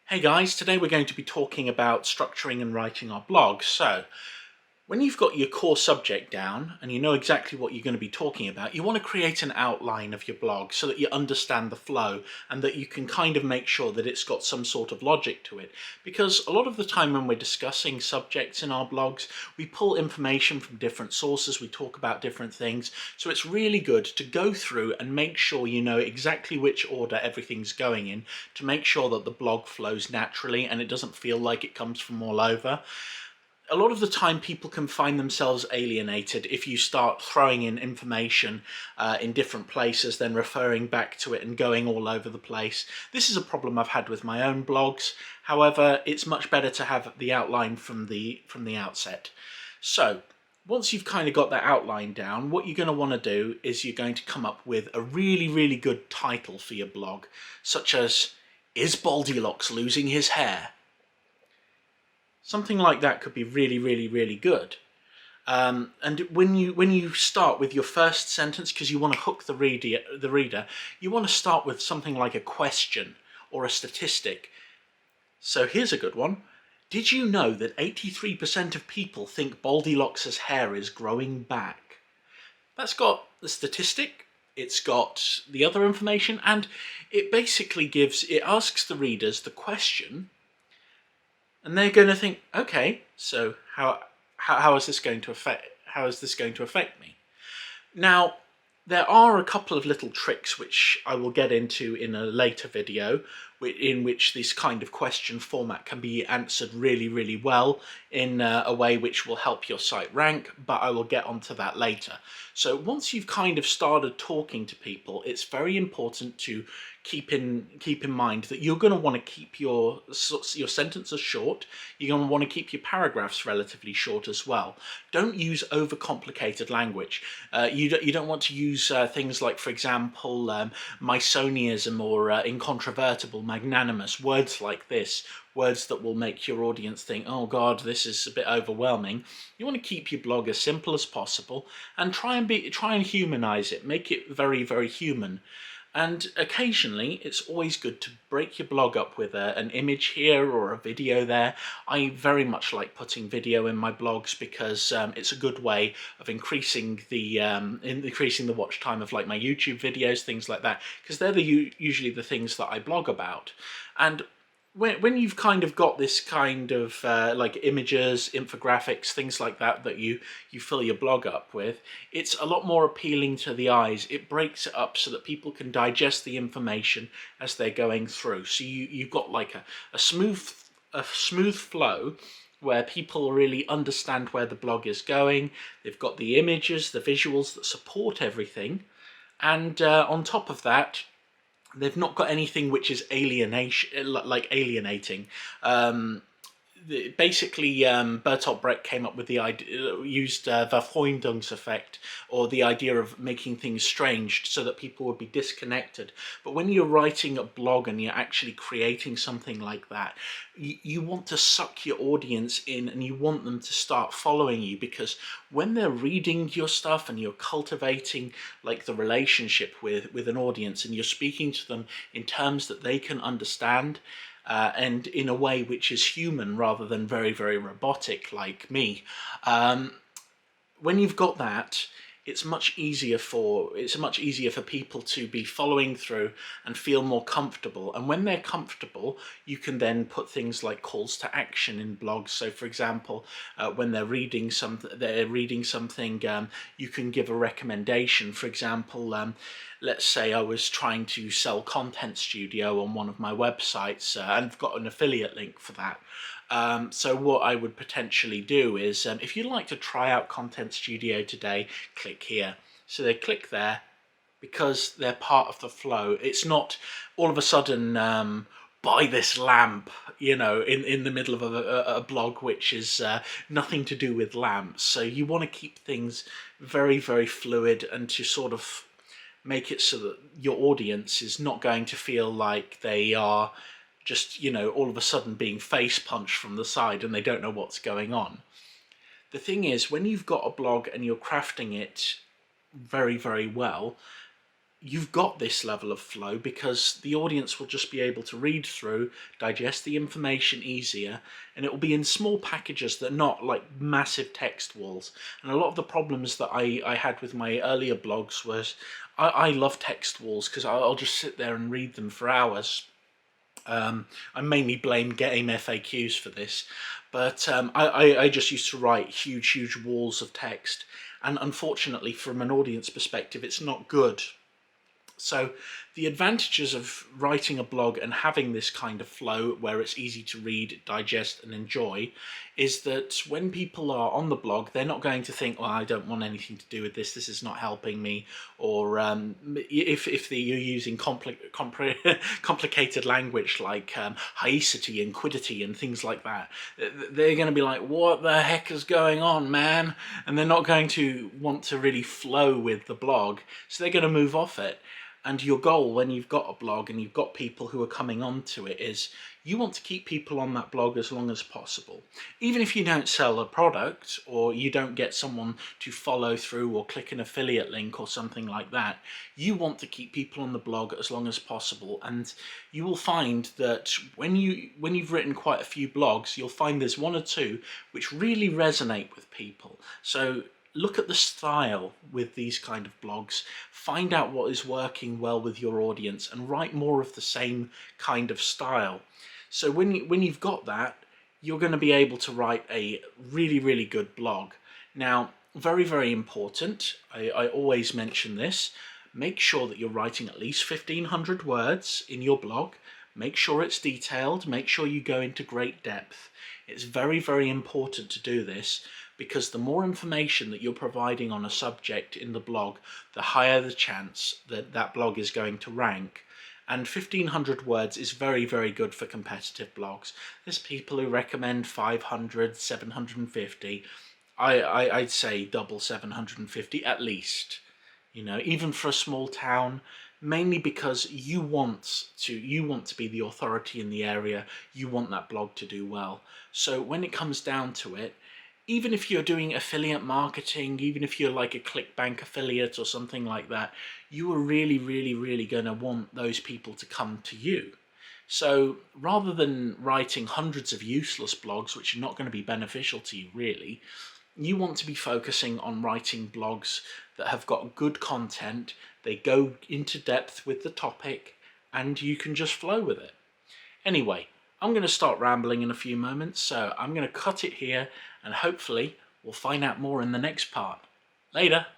Hey guys, today we're going to be talking about structuring and writing our blog. So, when you've got your core subject down and you know exactly what you're going to be talking about, you want to create an outline of your blog so that you understand the flow and that you can kind of make sure that it's got some sort of logic to it. Because a lot of the time when we're discussing subjects in our blogs, we pull information from different sources, we talk about different things, so it's really good to go through and make sure you know exactly which order everything's going in to make sure that the blog flows naturally and it doesn't feel like it comes from all over. A lot of the time people can find themselves alienated if you start throwing in information in different places, then referring back to it and going all over the place. This is a problem I've had with my own blogs. However, it's much better to have the outline from the outset. So, once you've kind of got that outline down, what you're going to want to do is you're going to come up with a really good title for your blog, such as, "Is Baldilocks losing his hair?" Something like that could be really good. And when you start with your first sentence, because you want to hook the reader, you want to start with something like a question or a statistic. So here's a good one. Did you know that 83% of people think Baldilocks's hair is growing back? That's got the statistic, it's got the other information, and it basically asks the readers the question. And they're going to think, okay, so how is this going to affect me? Now, there are a couple of little tricks which I will get into in a later video, in which this kind of question format can be answered really well in a way which will help your site rank, but I will get onto that later. So once you've kind of started talking to people, it's very important to keep in mind that you're going to want to keep your sentences short. You're going to want to keep your paragraphs relatively short as well. Don't use overcomplicated language. You don't want to use things like, for example, Mysoniaism or incontrovertible, magnanimous, words like this, words that will make your audience think, oh god, this is a bit overwhelming. You want to keep your blog as simple as possible and try and humanize it, make it very human. And occasionally, it's always good to break your blog up with an image here or a video there. I very much like putting video in my blogs because it's a good way of increasing the watch time of like my YouTube videos, things like that, because they're usually the things that I blog about. And when you've kind of got this kind of like images, infographics, things like that you fill your blog up with, it's a lot more appealing to the eyes. It breaks it up so that people can digest the information as they're going through. So you've got like a smooth flow where people really understand where the blog is going. They've got the images, the visuals that support everything, and on top of that, they've not got anything which is alienating. Basically, Bertolt Brecht came up with the idea, used Verfremdungseffect, or the idea of making things strange so that people would be disconnected. But when you're writing a blog and you're actually creating something like that, you want to suck your audience in and you want them to start following you, because when they're reading your stuff and you're cultivating like the relationship with an audience and you're speaking to them in terms that they can understand, and in a way which is human rather than very robotic like me. When you've got that, it's much easier for people to be following through and feel more comfortable. And when they're comfortable, you can then put things like calls to action in blogs. So, for example, when they're reading something, you can give a recommendation. For example, let's say I was trying to sell Content Studio on one of my websites, and I've got an affiliate link for that. So what I would potentially do is, if you'd like to try out Content Studio today, click here. So they click there because they're part of the flow. It's not all of a sudden, buy this lamp, in the middle of a blog which is nothing to do with lamps. So you want to keep things very fluid and to sort of make it so that your audience is not going to feel like they are just, all of a sudden being face punched from the side and they don't know what's going on. The thing is, when you've got a blog and you're crafting it very well, you've got this level of flow because the audience will just be able to read through, digest the information easier, and it will be in small packages that are not like massive text walls. And a lot of the problems that I had with my earlier blogs was I love text walls because I'll just sit there and read them for hours. I mainly blame Game FAQs for this, but I just used to write huge walls of text, and unfortunately from an audience perspective it's not good. So the advantages of writing a blog and having this kind of flow where it's easy to read, digest and enjoy is that when people are on the blog, they're not going to think, well, I don't want anything to do with this, this is not helping me, or if you're using complicated language like haecity and quiddity and things like that, they're going to be like, what the heck is going on, man? And they're not going to want to really flow with the blog, so they're going to move off it. And your goal when you've got a blog and you've got people who are coming onto it is you want to keep people on that blog as long as possible. Even if you don't sell a product or you don't get someone to follow through or click an affiliate link or something like that, you want to keep people on the blog as long as possible. And you will find that when you've written quite a few blogs, you'll find there's one or two which really resonate with people. So look at the style with these kind of blogs, find out what is working well with your audience and write more of the same kind of style. So when you've got that, you're going to be able to write a really good blog. Now, very important, I always mention this, make sure that you're writing at least 1,500 words in your blog. Make sure it's detailed, make sure you go into great depth. It's very important to do this, because the more information that you're providing on a subject in the blog, the higher the chance that that blog is going to rank. And 1,500 words is very good for competitive blogs. There's people who recommend 500, 750. I'd say double 750 at least. You know, even for a small town, mainly because you want to be the authority in the area, you want that blog to do well. So when it comes down to it, even if you're doing affiliate marketing, even if you're like a ClickBank affiliate or something like that, you are really going to want those people to come to you. So rather than writing hundreds of useless blogs, which are not going to be beneficial to you really, you want to be focusing on writing blogs that have got good content, they go into depth with the topic, and you can just flow with it. Anyway, I'm going to start rambling in a few moments, so I'm going to cut it here, and hopefully we'll find out more in the next part. Later!